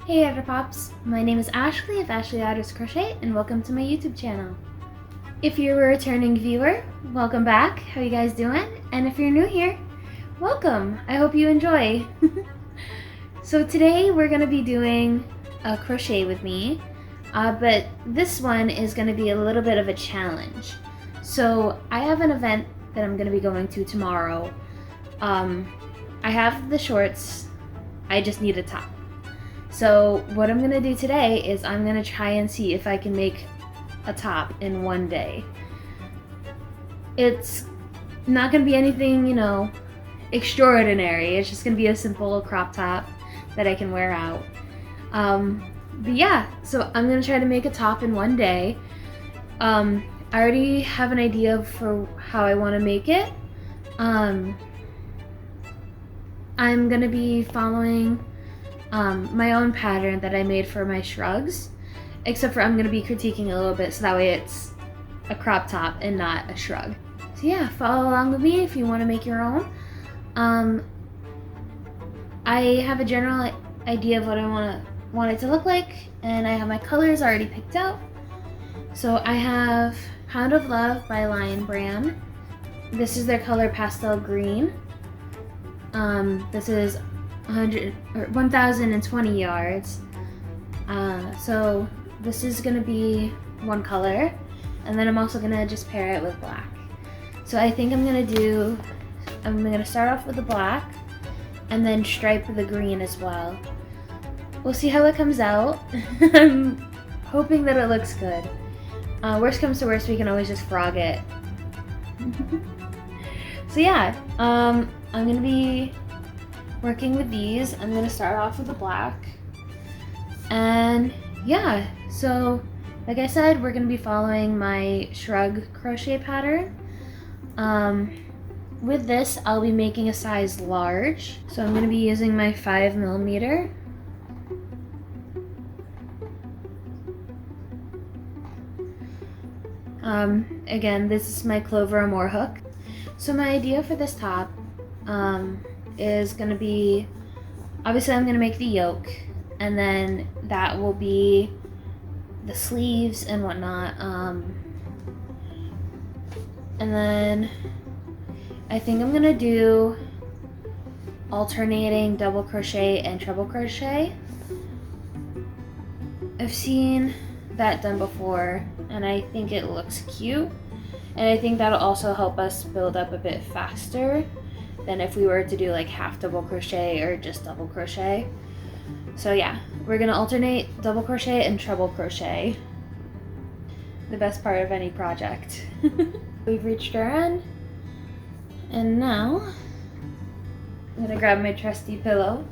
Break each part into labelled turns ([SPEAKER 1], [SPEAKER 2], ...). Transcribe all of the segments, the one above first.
[SPEAKER 1] Hey Pops, my name is Ashley of Ashley Otters Crochet and welcome to my YouTube channel. If you're a returning viewer, welcome back. How you guys doing? And if you're new here, welcome. I hope you enjoy. So today we're going to be doing a crochet with me, but this one is going to be a little bit of a challenge. So I have an event that I'm going to be going to tomorrow. I have the shorts, I just need a top. So what I'm gonna do today is I'm gonna try and see if I can make a top in one day. It's not gonna be anything, extraordinary. It's just gonna be a simple crop top that I can wear out. But yeah, so I'm gonna try to make a top in one day. I already have an idea for how I wanna make it. I'm gonna be following my own pattern that I made for my shrugs, except for I'm going to be critiquing a little bit so that way it's a crop top and not a shrug. So yeah, follow along with me if you want to make your own. I have a general idea of what I want it to look like, and I have my colors already picked out. So I have Pound of Love by Lion Brand. This is their color pastel green. This is 1,020 yards. So this is gonna be one color, and then I'm also gonna just pair it with black. So I think I'm gonna start off with the black and then stripe the green as well. We'll see how it comes out. I'm hoping that it looks good. Worst comes to worst, we can always just frog it. So yeah, I'm gonna be working with these. I'm going to start off with the black, and yeah, so like I said, we're going to be following my shrug crochet pattern. With this, I'll be making a size large, so I'm going to be using my 5mm. Again, this is my Clover Amore hook. So my idea for this top is going to be, obviously I'm going to make the yoke, and then that will be the sleeves and whatnot, and then I think I'm going to do alternating double crochet and treble crochet. I've seen that done before and I think it looks cute, and I think that'll also help us build up a bit faster than if we were to do like half double crochet or just double crochet. So yeah, we're gonna alternate double crochet and treble crochet. The best part of any project. We've reached our end, and now I'm gonna grab my trusty pillow.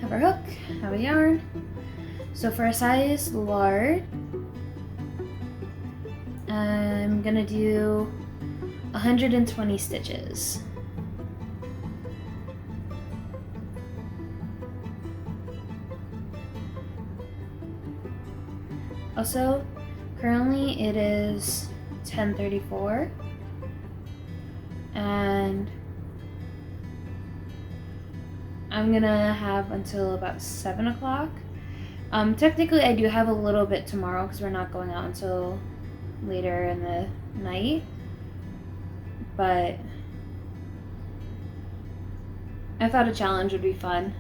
[SPEAKER 1] Have our hook, have a yarn. So for a size large, I'm gonna do 120 stitches. Also, currently it is 10:34, and I'm gonna have until about 7 o'clock. Technically I do have a little bit tomorrow because we're not going out until later in the night, but I thought a challenge would be fun.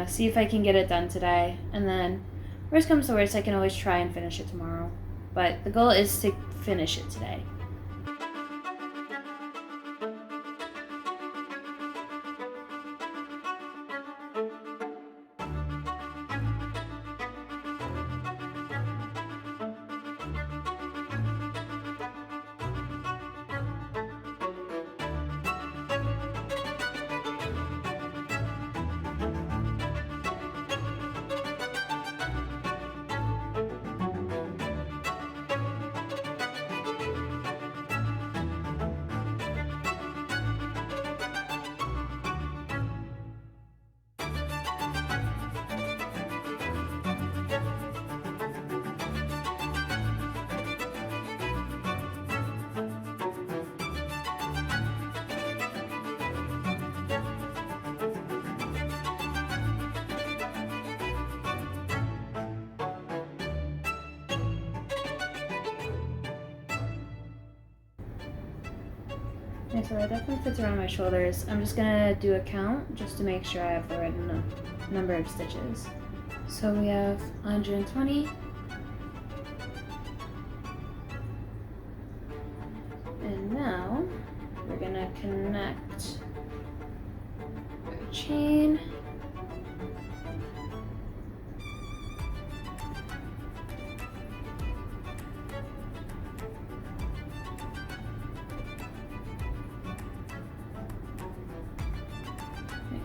[SPEAKER 1] See if I can get it done today, and then worst comes to worst, I can always try and finish it tomorrow, but the goal is to finish it today. Yeah, so that definitely fits around my shoulders. I'm just gonna do a count just to make sure I have the right number of stitches. So we have 120. And now we're gonna connect our chain.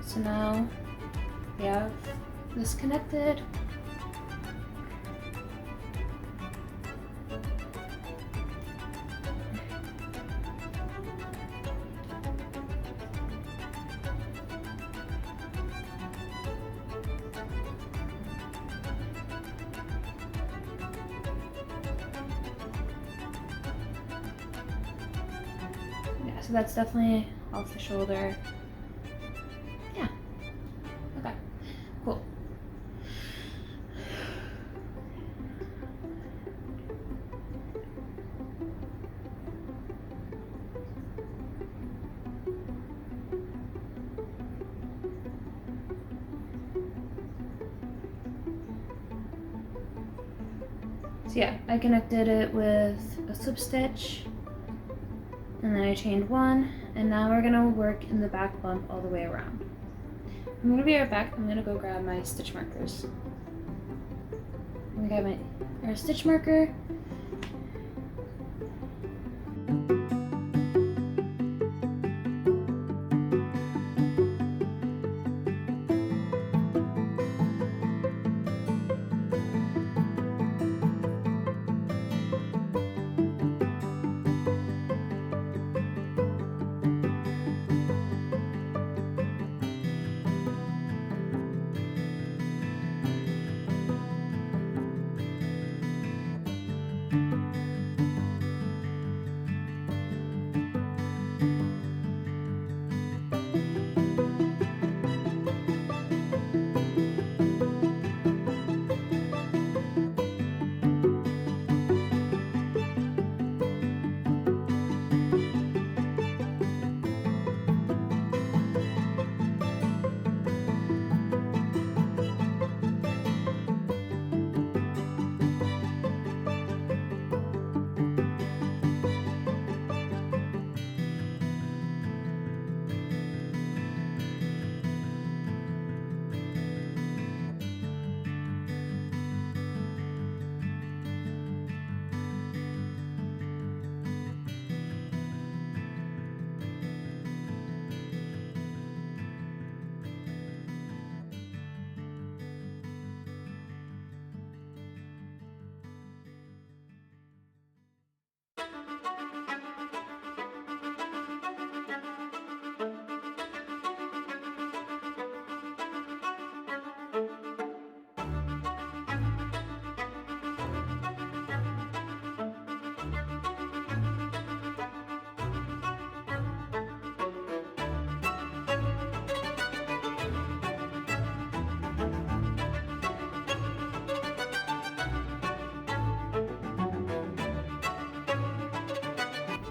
[SPEAKER 1] So now we have this connected. Yeah, so that's definitely off the shoulder. Yeah. Okay. Cool. So yeah, I connected it with a slip stitch, and then I chained one, and now we're gonna work in the back bump all the way around. I'm gonna be right back. I'm gonna go grab my stitch markers. I'm gonna grab our stitch marker.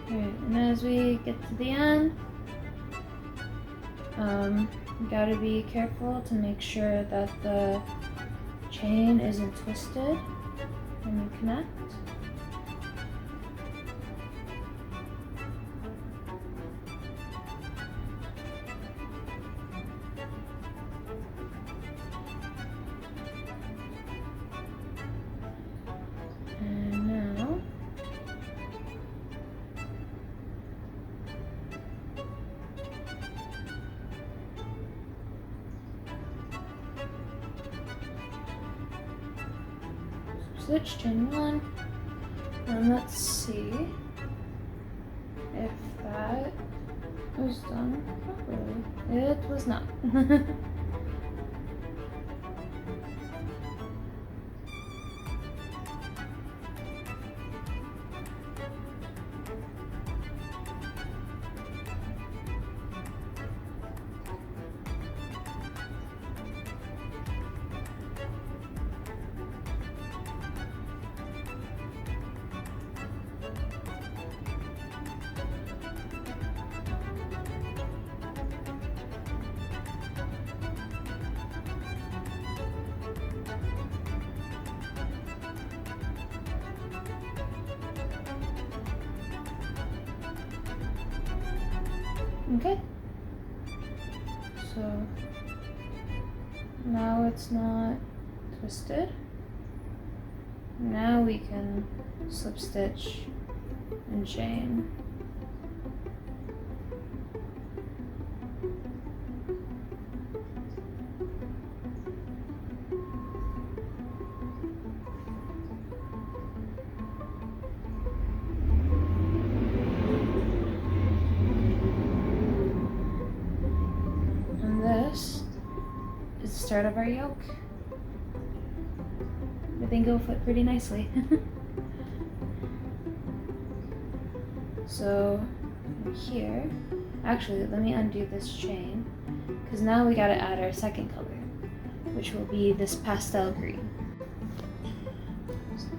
[SPEAKER 1] And as we get to the end, you gotta be careful to make sure that the chain isn't twisted when you connect. And now switch, chain one, and let's see if that was done properly. It was not. Okay. So now it's not twisted. Now we can slip stitch and chain. And this is the start of our yoke. I think it'll fit pretty nicely. So from here, actually let me undo this chain, because now we gotta add our second color, which will be this pastel green.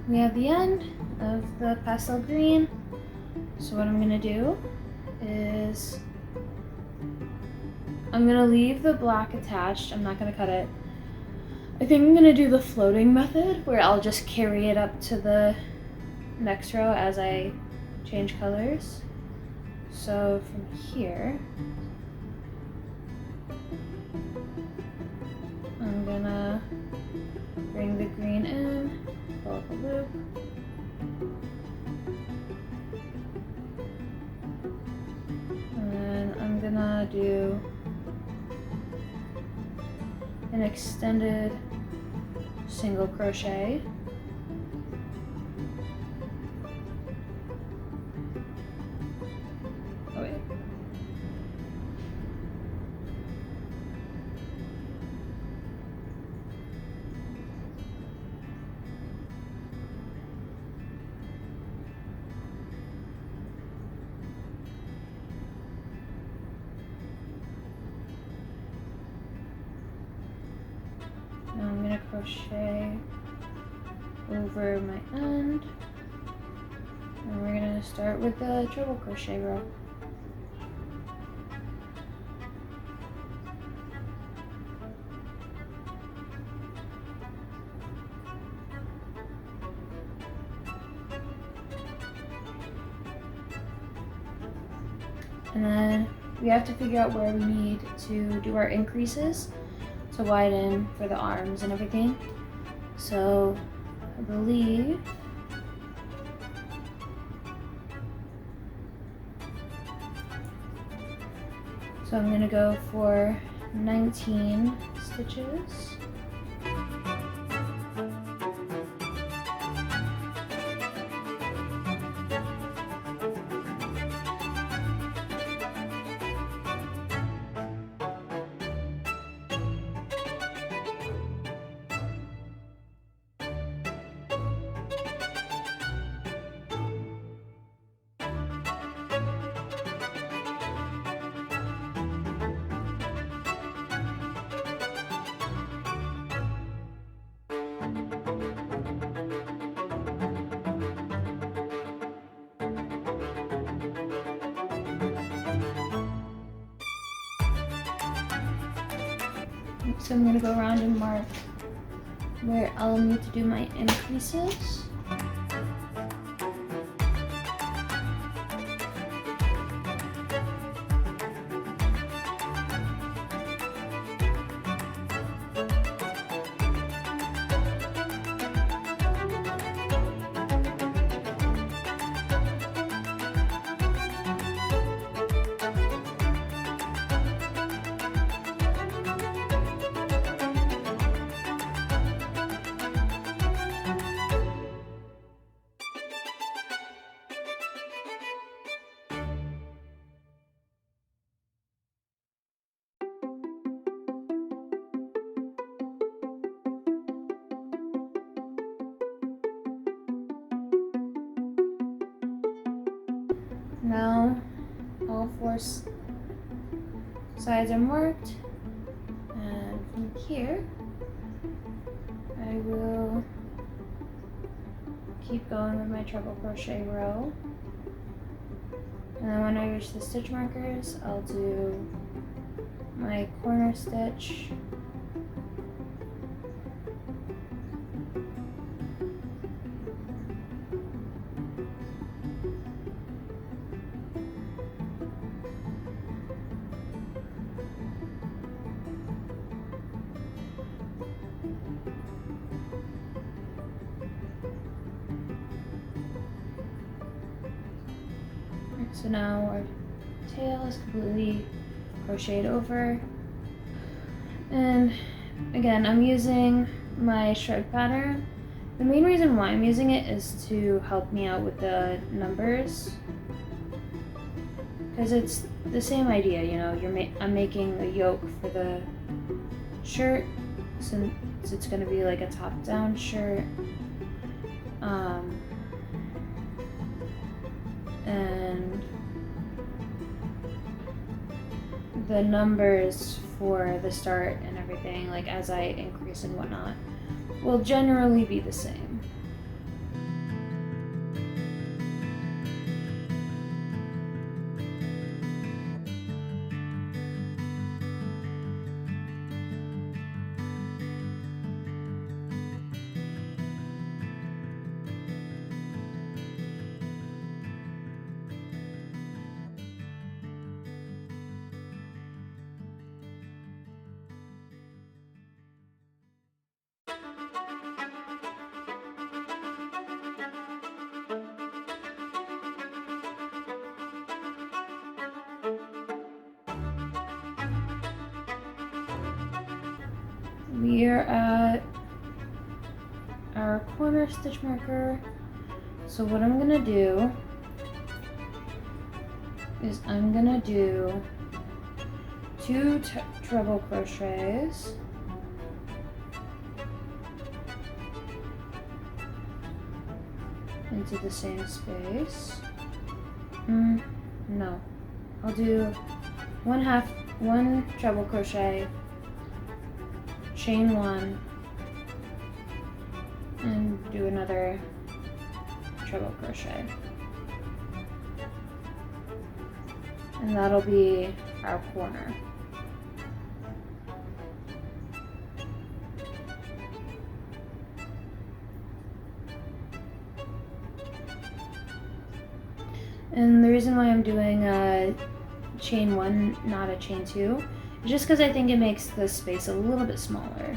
[SPEAKER 1] We have the end of the pastel green. So what I'm gonna do is I'm gonna leave the black attached. I'm not gonna cut it. I think I'm gonna do the floating method where I'll just carry it up to the next row as I change colors. So from here, I'm gonna bring the green in, pull up a loop, and then I'm gonna do an extended single crochet. Oh wait. Now I'm gonna crochet over my end, and we're gonna start with the treble crochet row. And then we have to figure out where we need to do our increases to widen for the arms and everything. So I believe so I'm gonna go for 19 stitches. So I'm gonna go around and mark where I'll need to do my increases. Now all four sides are marked, and from here I will keep going with my treble crochet row, and then when I reach the stitch markers I'll do my corner stitch, So now our tail is completely crocheted over. And again, I'm using my shred pattern. The main reason why I'm using it is to help me out with the numbers, because it's the same idea, you know. I'm making a yoke for the shirt, since it's going to be like a top-down shirt. And the numbers for the start and everything, like as I increase and whatnot, will generally be the same. We are at our corner stitch marker. So what I'm gonna do is I'm gonna do 2 treble crochets into the same space. No, I'll do 1 treble crochet, chain 1, and do another treble crochet, and that'll be our corner. And the reason why I'm doing a chain 1, not a chain 2, is just because I think it makes the space a little bit smaller.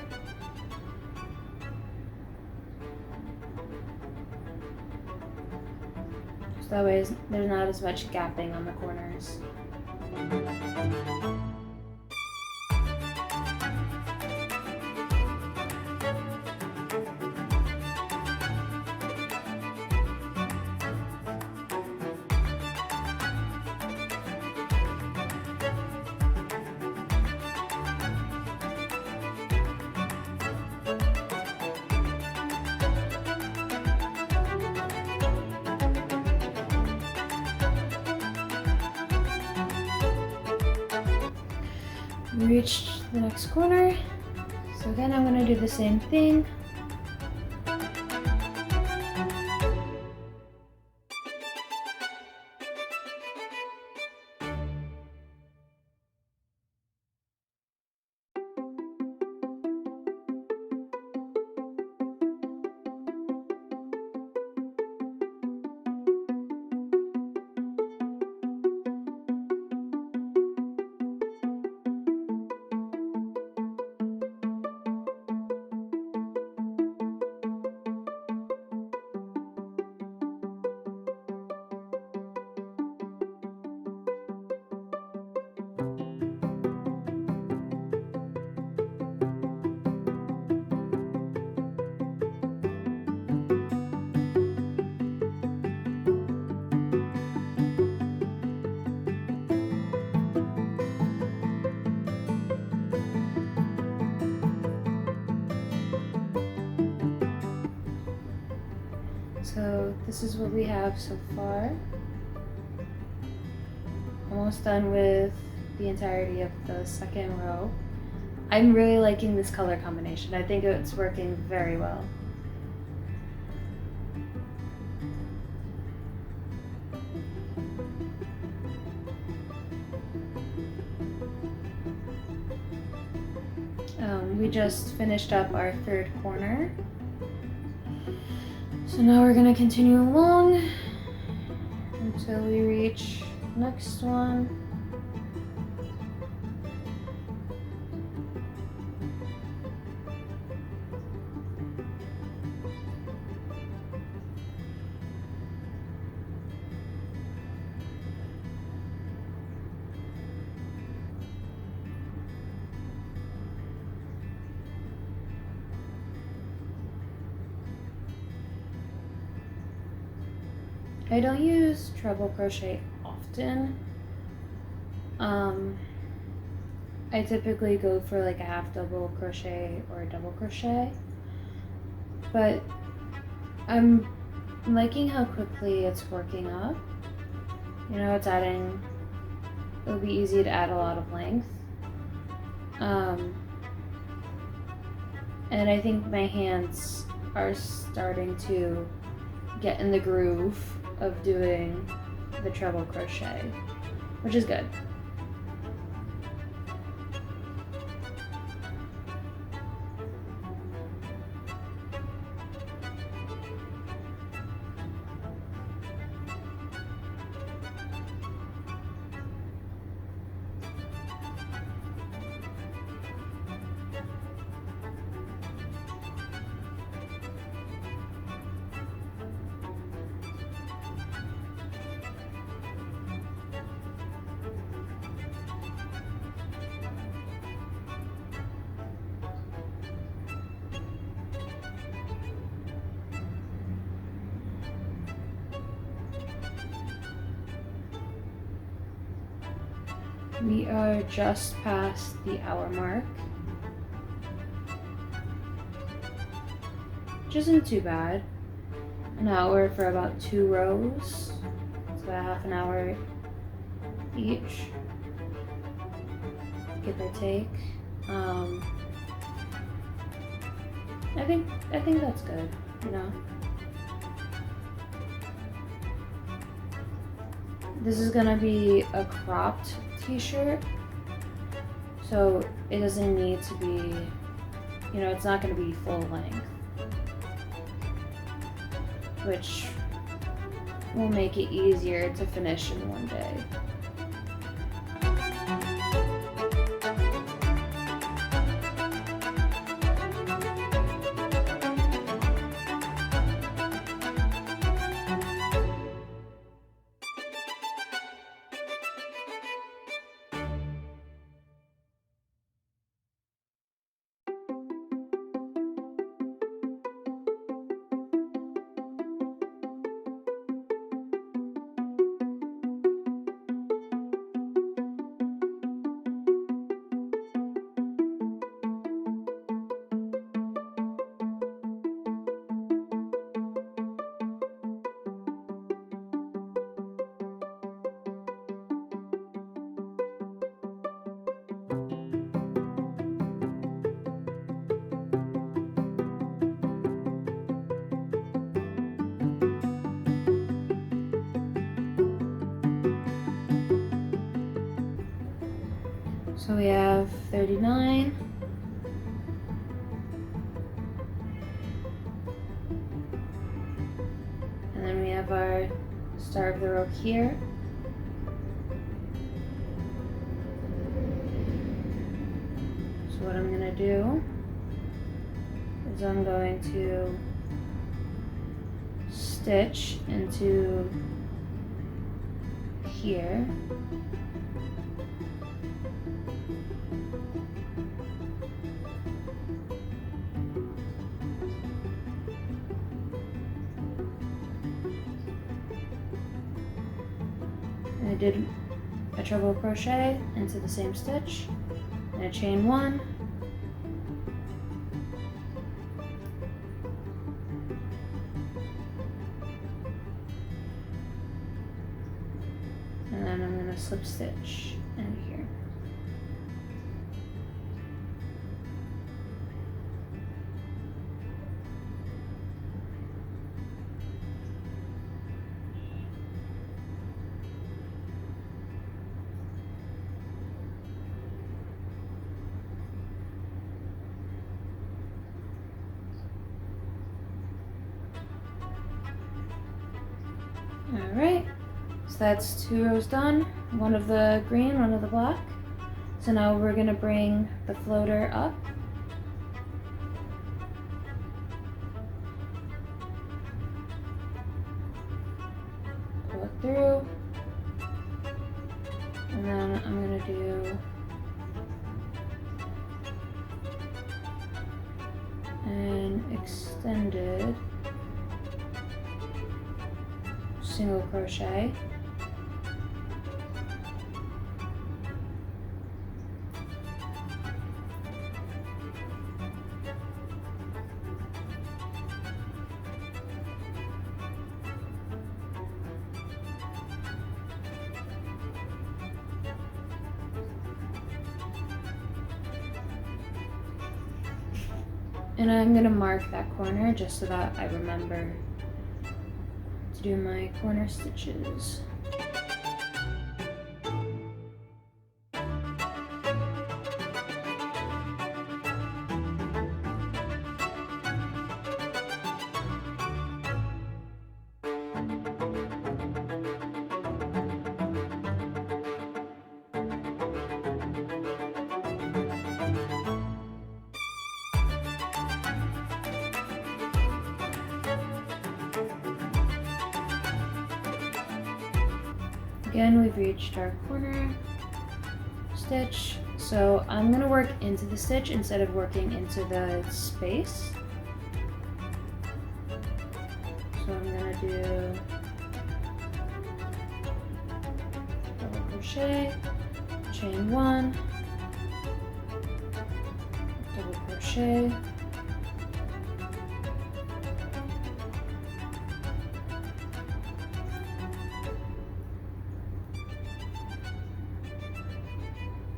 [SPEAKER 1] So that way there's not as much gapping on the corners. We reached the next corner, so again I'm going to do the same thing. So this is what we have so far. Almost done with the entirety of the second row. I'm really liking this color combination. I think it's working very well. We just finished up our third corner. So now we're gonna continue along until we reach next one. I don't use treble crochet often. I typically go for like a half double crochet or a double crochet, but I'm liking how quickly it's working up. You know, it'll be easy to add a lot of length. And I think my hands are starting to get in the groove of doing the treble crochet, which is good. We are just past the hour mark, which isn't too bad. An hour for about 2 rows. It's about half an hour each, give or take. I think that's good, you know. This is gonna be a cropped t-shirt, so it doesn't need to be, you know, it's not gonna be full length, which will make it easier to finish in one day. So we have 39. And then we have our start of the row here. So what I'm going to do is I'm going to stitch into here. I did a treble crochet into the same stitch and a chain 1, and then I'm going to slip stitch in here. Alright, so that's 2 rows done, one of the green, one of the black. So now we're going to bring the floater up. Pull it through. And then I'm going to do an extended single crochet. And I'm going to mark that corner just so that I remember to do my corner stitches. Again, we've reached our corner stitch, so I'm going to work into the stitch instead of working into the space. So I'm going to do double crochet, chain 1, double crochet,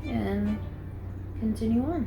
[SPEAKER 1] and continue on.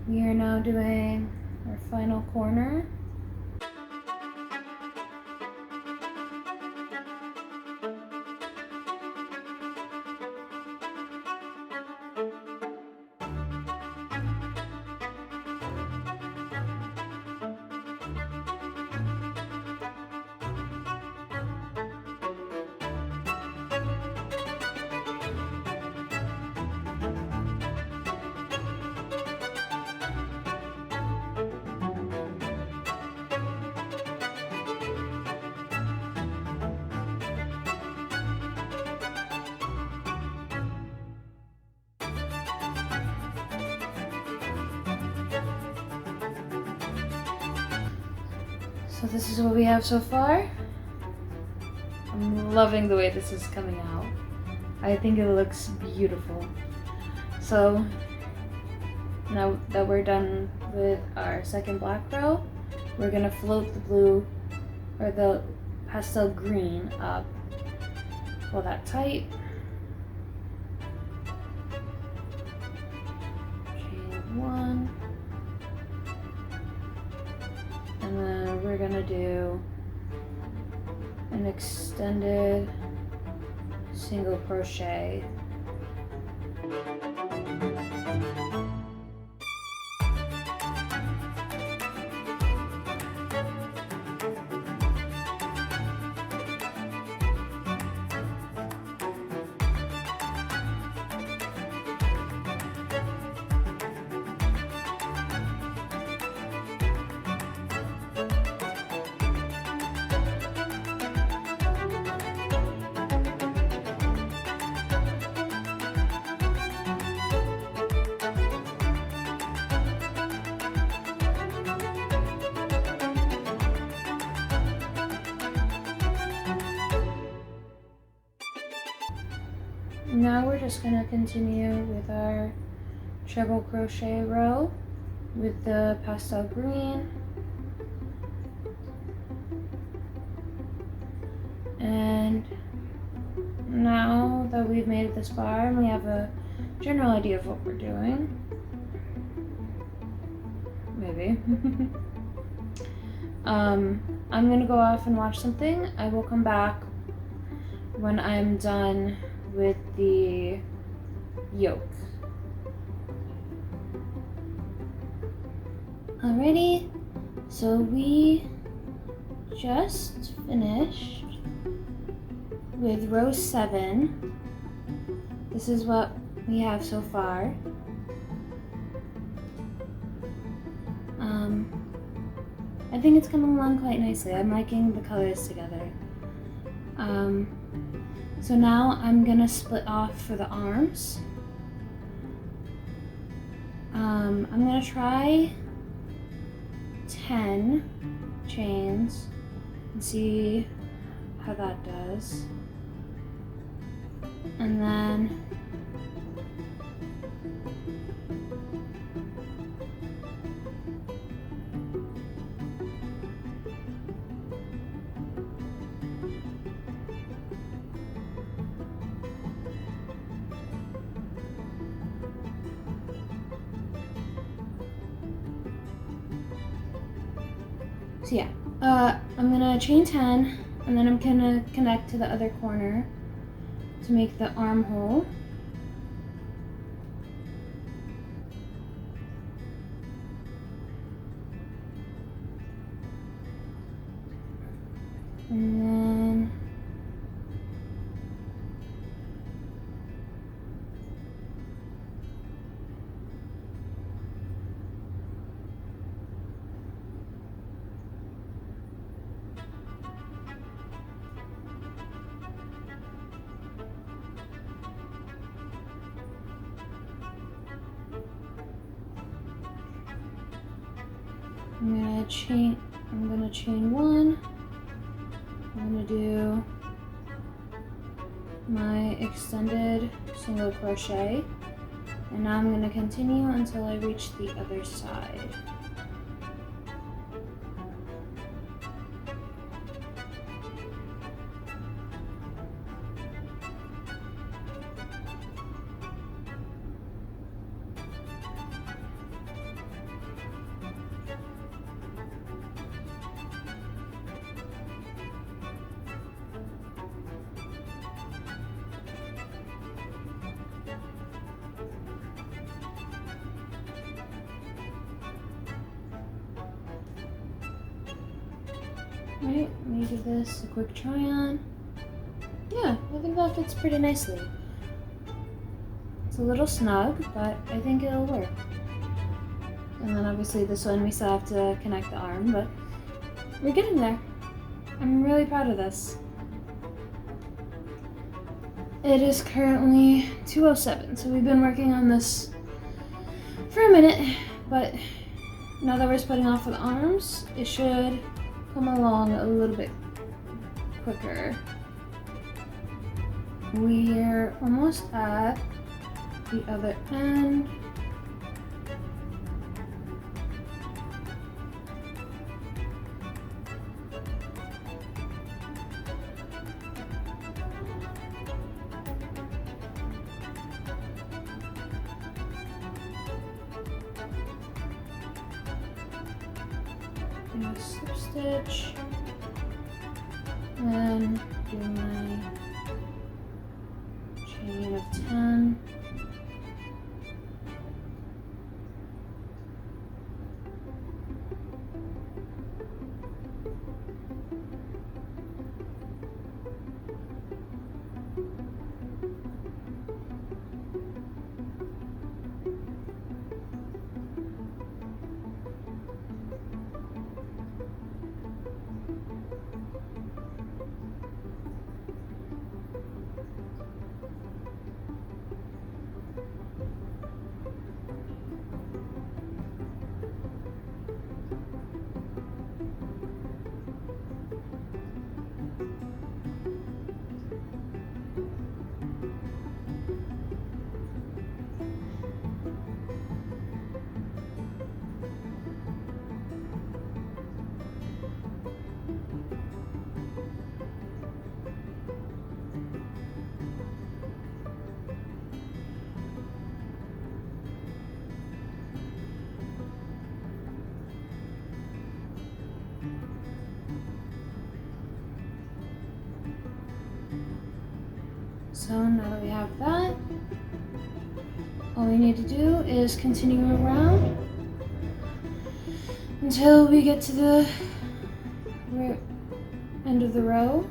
[SPEAKER 1] We are now doing our final corner. So this is what we have so far. I'm loving the way this is coming out. I think it looks beautiful. So now that we're done with our second black row, we're gonna float the blue or the pastel green up. Pull that tight. Chain 1. And then we're gonna do extended single crochet. Now we're just going to continue with our treble crochet row with the pastel green, and now that we've made it this far and we have a general idea of what we're doing, maybe, I'm going to go off and watch something. I will come back when I'm done with the yoke. Alrighty, so we just finished with row 7. This is what we have so far. I think it's coming along quite nicely. I'm liking the colors together. So now I'm gonna split off for the arms. I'm gonna try 10 chains and see how that does. And then so yeah, I'm gonna chain 10, and then I'm gonna connect to the other corner to make the armhole. And then I'm gonna chain 1. I'm gonna do my extended single crochet, and now I'm gonna continue until I reach the other side. Right, let me give this a quick try on. Yeah, I think that fits pretty nicely. It's a little snug, but I think it'll work. And then obviously this one we still have to connect the arm, but we're getting there. I'm really proud of this. It is currently 2:07, so we've been working on this for a minute, but now that we're splitting off for the arms, it should come along a little bit quicker. We're almost at the other end. Slip stitch, then do my chain of 10. So now that we have that, all we need to do is continue around until we get to the end of the row,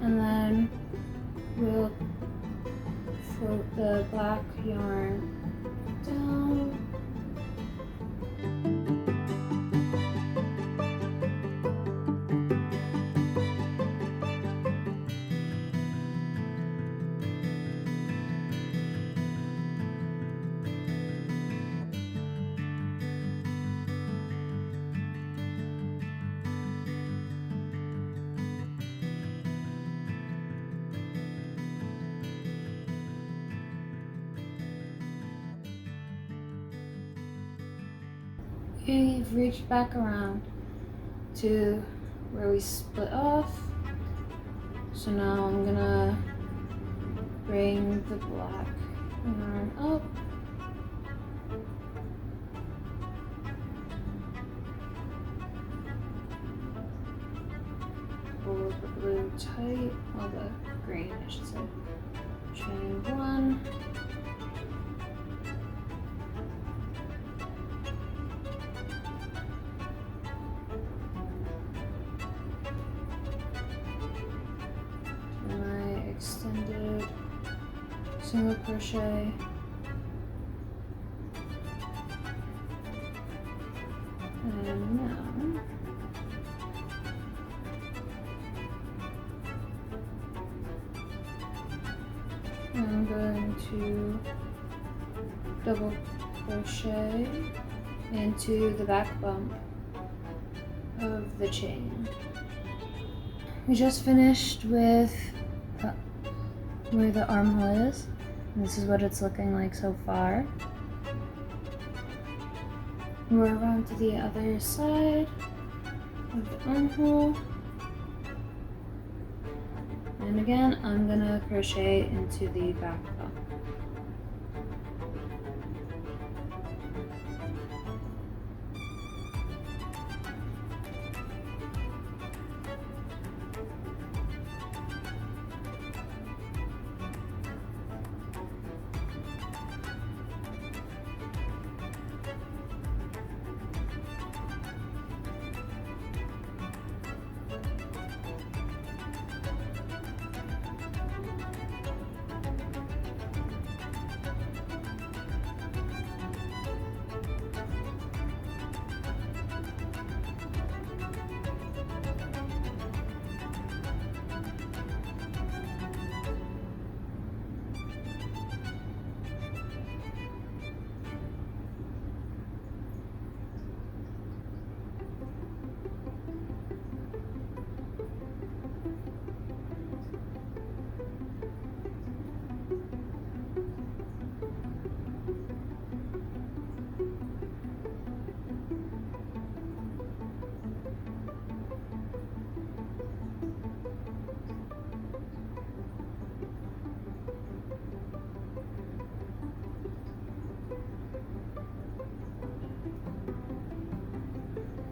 [SPEAKER 1] and then we'll float the black yarn down. We've reached back around to where we split off. So now I'm gonna bring the black yarn up. Pull the blue tight, well the green I should say. Chain 1. Extended single crochet, and now I'm going to double crochet into the back bump of the chain. We just finished with where the armhole is. And this is what it's looking like so far. We're around to the other side of the armhole. And again, I'm gonna crochet into the back bump.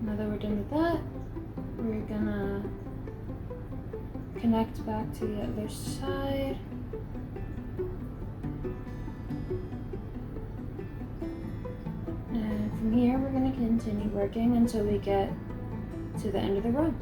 [SPEAKER 1] Now that we're done with that, we're gonna connect back to the other side. And from here, we're going to continue working until we get to the end of the row.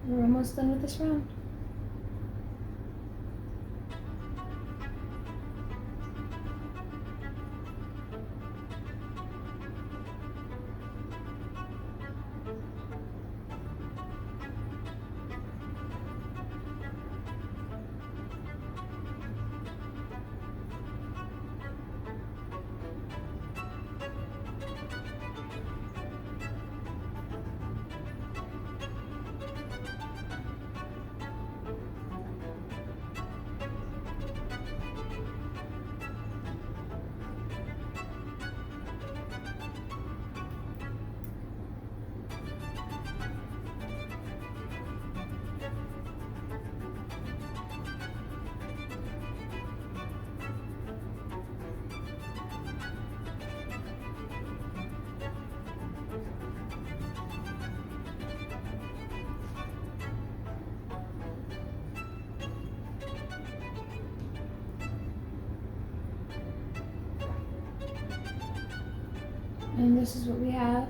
[SPEAKER 1] We're almost done with this round. And this is what we have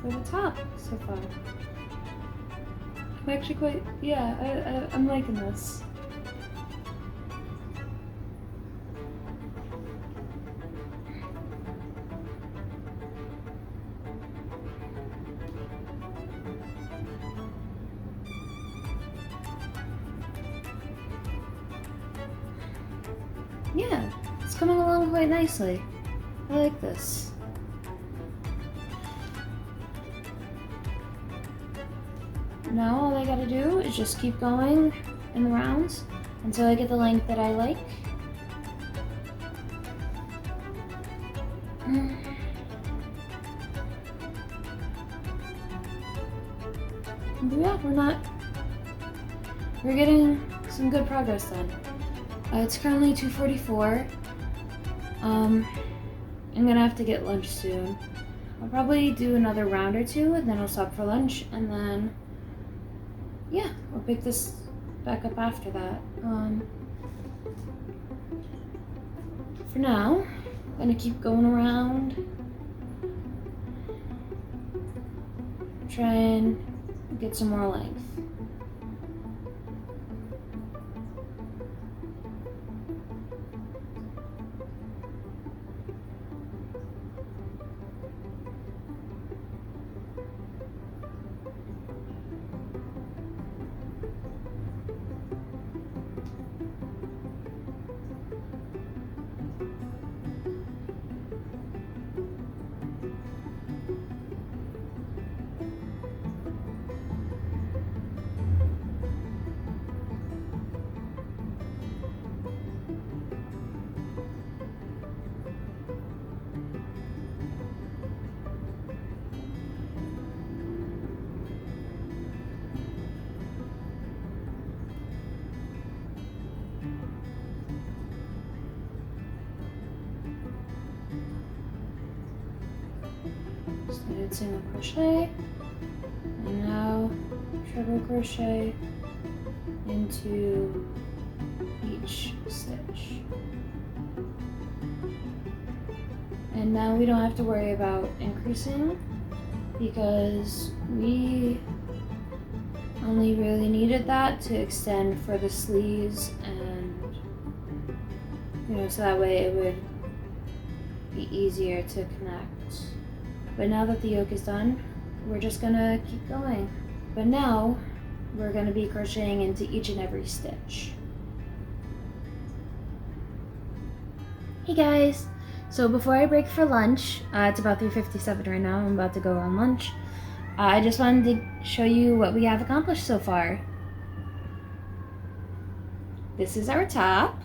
[SPEAKER 1] for the top so far. I'm actually quite, yeah, I'm liking this. Yeah, it's coming along quite nicely. I like this. Now all I gotta do is just keep going in the rounds until I get the length that I like. But yeah, we're getting some good progress done. It's currently 2:44. I'm gonna have to get lunch soon. I'll probably do another round or two and then I'll stop for lunch, and then yeah, I'll pick this back up after that. For now, I'm gonna keep going around, try and get some more length. So I did single crochet, and now treble crochet into each stitch. And now we don't have to worry about increasing because we only really needed that to extend for the sleeves, and so that way it would be easier to connect. But now that the yoke is done, we're just gonna keep going. But now we're gonna be crocheting into each and every stitch. Hey guys! So before I break for lunch, it's about 3:57 right now, I'm about to go on lunch. I just wanted to show you what we have accomplished so far. This is our top.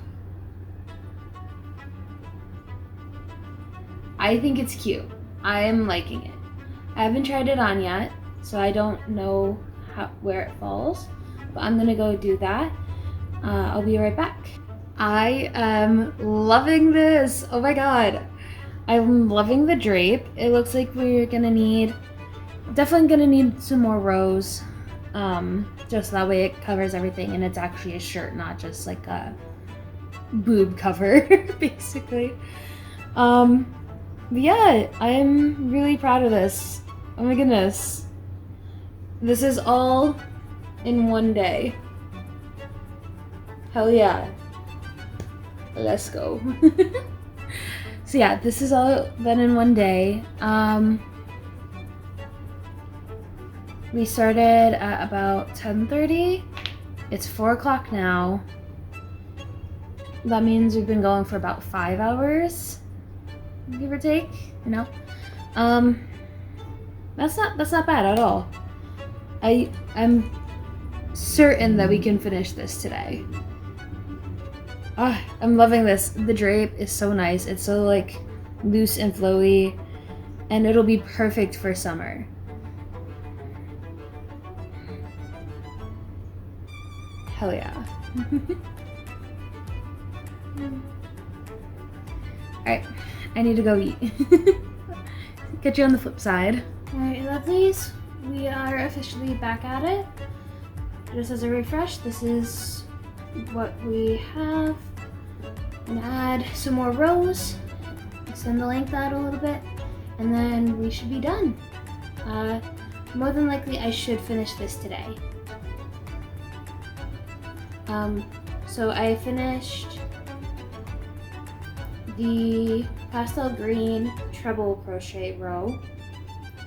[SPEAKER 1] I think it's cute. I am liking it. I haven't tried it on yet, so I don't know where it falls, but I'm gonna go do that. I'll be right back. I am loving this. Oh my god. I'm loving the drape. It looks like we're definitely gonna need some more rows. Just that way it covers everything and it's actually a shirt, not just like a boob cover, basically. But yeah, I'm really proud of this. Oh my goodness. This is all in one day. Hell yeah. Let's go. So yeah, this is all done in one day. We started at about 10:30. It's 4 o'clock now. That means we've been going for about 5 hours, give or take, That's not bad at all. I'm certain that we can finish this today. I'm loving this. The drape is so nice. It's so like loose and flowy, and it'll be perfect for summer. Hell yeah. Alright, I need to go eat. Catch you on the flip side. Alright, lovelies, we are officially back at it. Just as a refresh, this is what we have. I'm gonna add some more rows, extend the length out a little bit, and then we should be done. More than likely I should finish this today. So I finished the pastel green treble crochet row,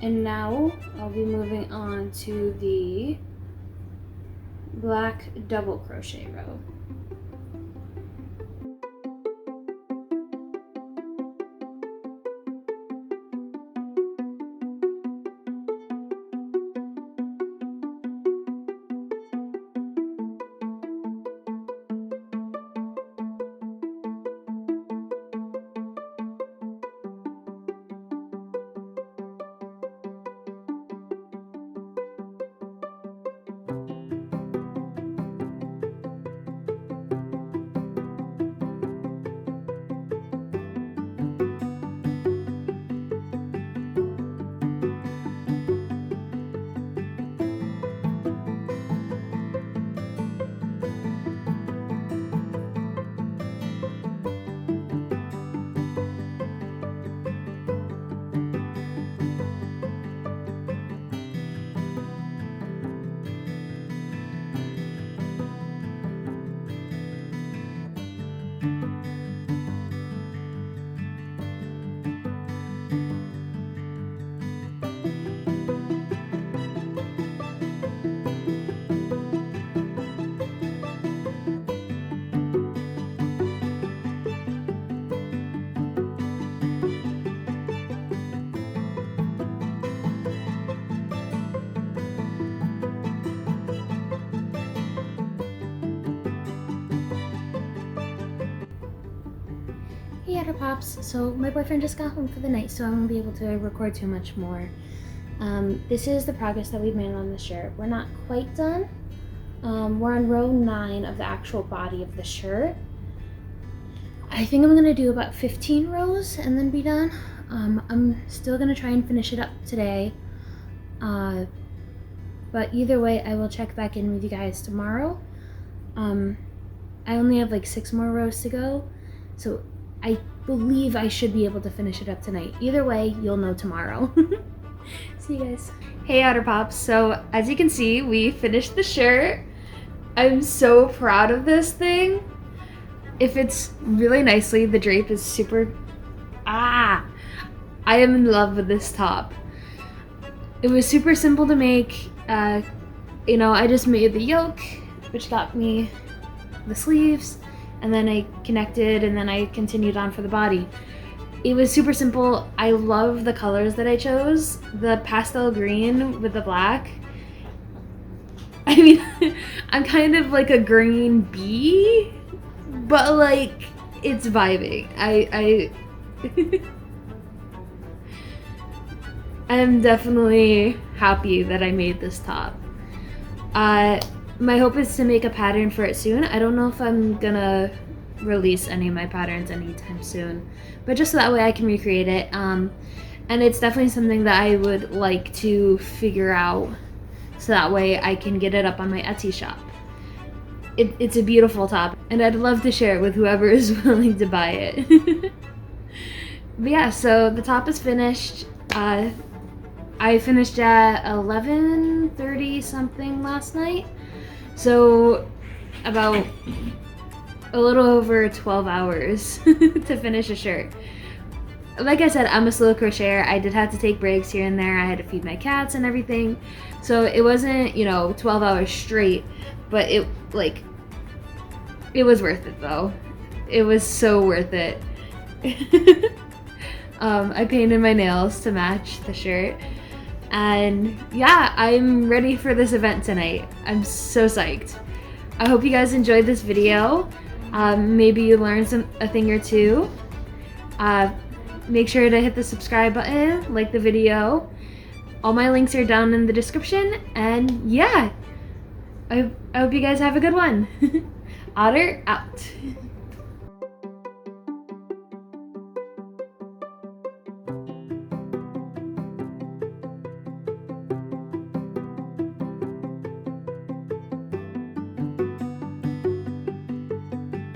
[SPEAKER 1] and now I'll be moving on to the black double crochet row. Hey Pops, so my boyfriend just got home for the night, so I won't be able to record too much more. This is the progress that we've made on the shirt. We're not quite done. We're on row 9 of the actual body of the shirt. I think I'm going to do about 15 rows and then be done. I'm still going to try and finish it up today. But either way, I will check back in with you guys tomorrow. I only have like 6 more rows to go, so I believe I should be able to finish it up tonight. Either way, you'll know tomorrow. See you guys. Hey Otter Pops, so as you can see, we finished the shirt. I'm so proud of this thing. It fits really nicely. The drape is super, I am in love with this top. It was super simple to make. You know, I just made the yoke, which got me the sleeves, and then I connected, and then I continued on for the body. It was super simple. I love the colors that I chose. The pastel green with the black. I mean, I'm kind of like a green bee, but like, it's vibing. I'm definitely happy that I made this top. My hope is to make a pattern for it soon. I don't know if I'm gonna release any of my patterns anytime soon, but just so that way I can recreate it. And it's definitely something that I would like to figure out, so that way I can get it up on my Etsy shop. It's a beautiful top, and I'd love to share it with whoever is willing to buy it. But yeah, so the top is finished. I finished at 11:30 something last night, so about a little over 12 hours to finish a shirt. Like I said, I'm a slow crocheter. I did have to take breaks here and there. I had to feed my cats and everything, so it wasn't, you know, 12 hours straight, but it was worth it though. It was so worth it. I painted my nails to match the shirt. And yeah, I'm ready for this event tonight. I'm so psyched. I hope you guys enjoyed this video. Maybe you learned a thing or two. Make sure to hit the subscribe button, like the video. All my links are down in the description. And yeah, I hope you guys have a good one. Otter out.